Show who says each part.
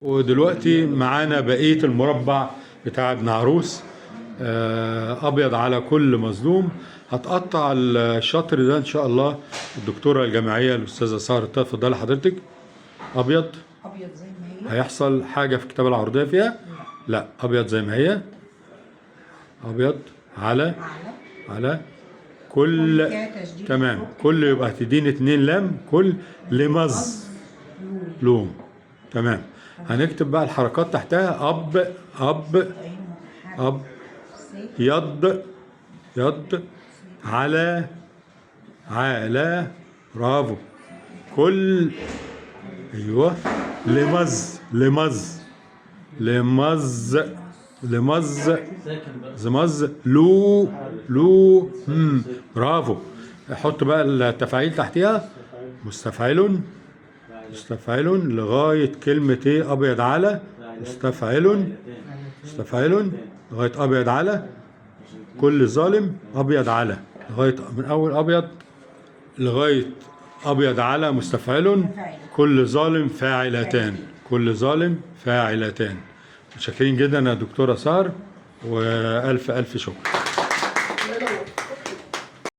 Speaker 1: ودلوقتي معانا بقية المربع بتاع ابن عروس. أبيض على كل مظلوم. هتقطع الشطر ده إن شاء الله الدكتورة الجامعية الأستاذة سارة. اتفضلي حضرتك. أبيض
Speaker 2: زي ما هي.
Speaker 1: هيحصل حاجة في كتاب العرضية فيها؟ لا، أبيض زي ما هي. أبيض على كل. تمام. كل يبقى تديني 2 لام. كل لمز لوم. تمام. هنكتب بقى الحركات تحتها. أب يض على برافو. كل. ايوه. لمز زمز لو برافو. حط بقى التفاعيل تحتها. مستفعل لغاية كلمة ايه؟ أبيض على. مستفعل لغاية أبيض على كل ظالم. أبيض على لغاية من أول أبيض لغاية أبيض على مستفعل كل ظالم فاعلتان. متشكرين جدا يا دكتورة سار، وألف ألف شكر.